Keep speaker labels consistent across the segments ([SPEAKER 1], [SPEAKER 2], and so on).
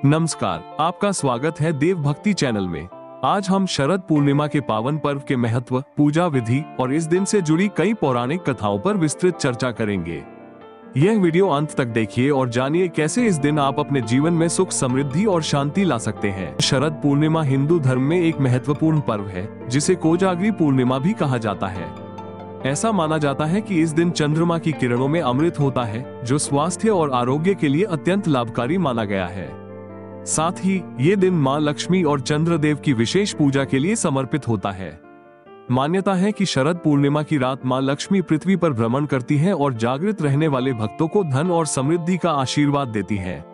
[SPEAKER 1] नमस्कार, आपका स्वागत है देव भक्ति चैनल में। आज हम शरद पूर्णिमा के पावन पर्व के महत्व, पूजा विधि और इस दिन से जुड़ी कई पौराणिक कथाओं पर विस्तृत चर्चा करेंगे। यह वीडियो अंत तक देखिए और जानिए कैसे इस दिन आप अपने जीवन में सुख, समृद्धि और शांति ला सकते हैं। शरद पूर्णिमा हिंदू धर्म में एक महत्वपूर्ण पर्व है, जिसे कोजागरी पूर्णिमा भी कहा जाता है। ऐसा माना जाता है कि इस दिन चंद्रमा की किरणों में अमृत होता है, जो स्वास्थ्य और आरोग्य के लिए अत्यंत लाभकारी माना गया है। साथ ही ये दिन मां लक्ष्मी और चंद्रदेव की विशेष पूजा के लिए समर्पित होता है। मान्यता है कि शरद पूर्णिमा की रात मां लक्ष्मी पृथ्वी पर भ्रमण करती हैं और जागृत रहने वाले भक्तों को धन और समृद्धि का आशीर्वाद देती हैं।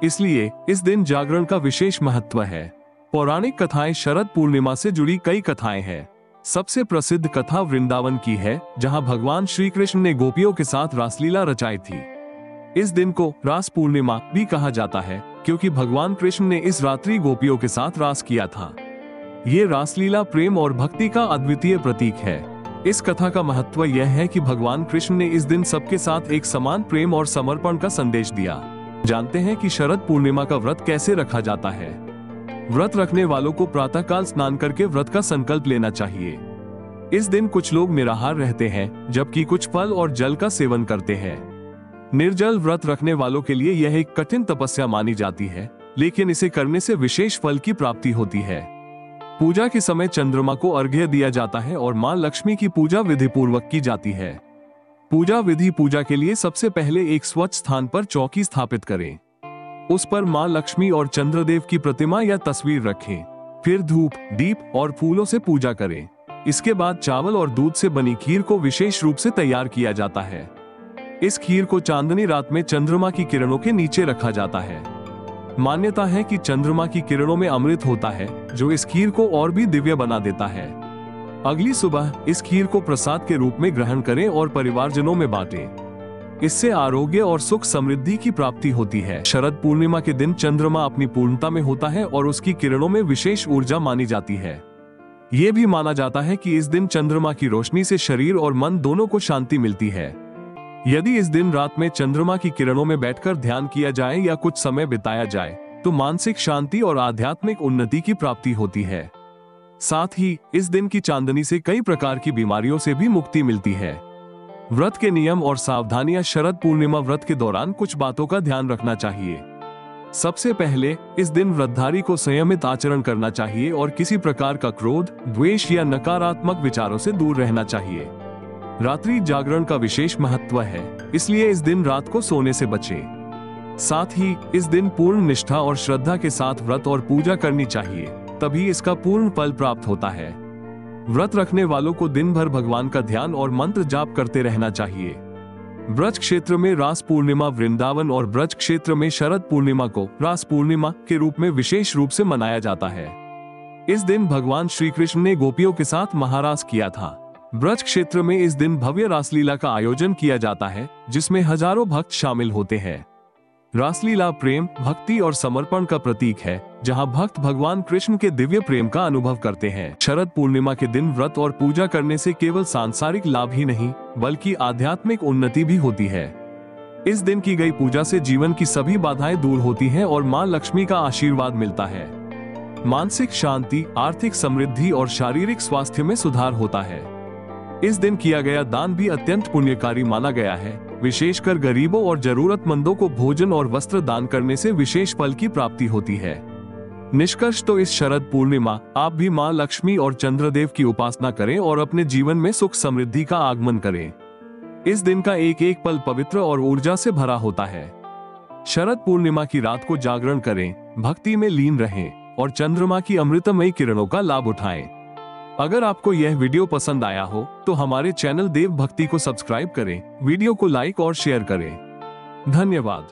[SPEAKER 1] इसलिए इस दिन जागरण का विशेष महत्व है। पौराणिक कथाएं। शरद पूर्णिमा से जुड़ी कई कथाएं हैं। सबसे प्रसिद्ध कथा वृंदावन की है, जहां भगवान श्री कृष्ण ने गोपियों के साथ रासलीला रचाई थी। इस दिन को रास पूर्णिमा भी कहा जाता है, क्योंकि भगवान कृष्ण ने इस रात्रि गोपियों के साथ रास किया था। ये रासलीला प्रेम और भक्ति का अद्वितीय प्रतीक है। इस कथा का महत्व यह है कि भगवान कृष्ण ने इस दिन सबके साथ एक समान प्रेम और समर्पण का संदेश दिया। जानते हैं कि शरद पूर्णिमा का व्रत कैसे रखा जाता है। व्रत रखने वालों को प्रातःकाल स्नान करके व्रत का संकल्प लेना चाहिए। इस दिन कुछ लोग निराहार रहते हैं, जबकि कुछ फल और जल का सेवन करते हैं। निर्जल व्रत रखने वालों के लिए यह एक कठिन तपस्या मानी जाती है, लेकिन इसे करने से विशेष फल की प्राप्ति होती है। पूजा के समय चंद्रमा को अर्घ्य दिया जाता है और मां लक्ष्मी की पूजा विधि पूर्वक की जाती है। पूजा विधि। पूजा के लिए सबसे पहले एक स्वच्छ स्थान पर चौकी स्थापित करें। उस पर मां लक्ष्मी और चंद्रदेव की प्रतिमा या तस्वीर रखें। फिर धूप, दीप और फूलों से पूजा करें। इसके बाद चावल और दूध से बनी खीर को विशेष रूप से तैयार किया जाता है। इस खीर को चांदनी रात में चंद्रमा की किरणों के नीचे रखा जाता है। मान्यता है कि चंद्रमा की किरणों में अमृत होता है, जो इस खीर को और भी दिव्य बना देता है। अगली सुबह इस खीर को प्रसाद के रूप में ग्रहण करें और परिवारजनों में बांटें। इससे आरोग्य और सुख समृद्धि की प्राप्ति होती है। शरद पूर्णिमा के दिन चंद्रमा अपनी पूर्णता में होता है और उसकी किरणों में विशेष ऊर्जा मानी जाती है। ये भी माना जाता है कि इस दिन चंद्रमा की रोशनी से शरीर और मन दोनों को शांति मिलती है। यदि इस दिन रात में चंद्रमा की किरणों में बैठकर ध्यान किया जाए या कुछ समय बिताया जाए, तो मानसिक शांति और आध्यात्मिक उन्नति की प्राप्ति होती है। साथ ही इस दिन की चांदनी से कई प्रकार की बीमारियों से भी मुक्ति मिलती है। व्रत के नियम और सावधानियां। शरद पूर्णिमा व्रत के दौरान कुछ बातों का ध्यान रखना चाहिए। सबसे पहले इस दिन व्रतधारी को संयमित आचरण करना चाहिए और किसी प्रकार का क्रोध, द्वेष या नकारात्मक विचारों से दूर रहना चाहिए। रात्रि जागरण का विशेष महत्व है, इसलिए इस दिन रात को सोने से बचें। साथ ही इस दिन पूर्ण निष्ठा और श्रद्धा के साथ व्रत और पूजा करनी चाहिए, तभी इसका पूर्ण फल प्राप्त होता है। व्रत रखने वालों को दिन भर भगवान का ध्यान और मंत्र जाप करते रहना चाहिए। ब्रज क्षेत्र में रास पूर्णिमा। वृंदावन और ब्रज क्षेत्र में शरद पूर्णिमा को रास पूर्णिमा के रूप में विशेष रूप से मनाया जाता है। इस दिन भगवान श्री कृष्ण ने गोपियों के साथ महारास किया था। ब्रज क्षेत्र में इस दिन भव्य रासलीला का आयोजन किया जाता है, जिसमें हजारों भक्त शामिल होते हैं। रासलीला प्रेम, भक्ति और समर्पण का प्रतीक है, जहां भक्त भगवान कृष्ण के दिव्य प्रेम का अनुभव करते हैं। शरद पूर्णिमा के दिन व्रत और पूजा करने से केवल सांसारिक लाभ ही नहीं, बल्कि आध्यात्मिक उन्नति भी होती है। इस दिन की गई पूजा से जीवन की सभी बाधाएं दूर होती हैं और मां लक्ष्मी का आशीर्वाद मिलता है। मानसिक शांति, आर्थिक समृद्धि और शारीरिक स्वास्थ्य में सुधार होता है। इस दिन किया गया दान भी अत्यंत पुण्यकारी माना गया है। विशेषकर गरीबों और जरूरतमंदों को भोजन और वस्त्र दान करने से विशेष फल की प्राप्ति होती है। निष्कर्ष तो इस शरद पूर्णिमा आप भी मां लक्ष्मी और चंद्रदेव की उपासना करें और अपने जीवन में सुख समृद्धि का आगमन करें। इस दिन का एक एक पल पवित्र और ऊर्जा से भरा होता है। शरद पूर्णिमा की रात को जागरण करें, भक्ति में लीन रहें और चंद्रमा की अमृतमयी किरणों का लाभ उठाएं। अगर आपको यह वीडियो पसंद आया हो, तो हमारे चैनल देव भक्ति को सब्सक्राइब करें, वीडियो को लाइक और शेयर करें। धन्यवाद।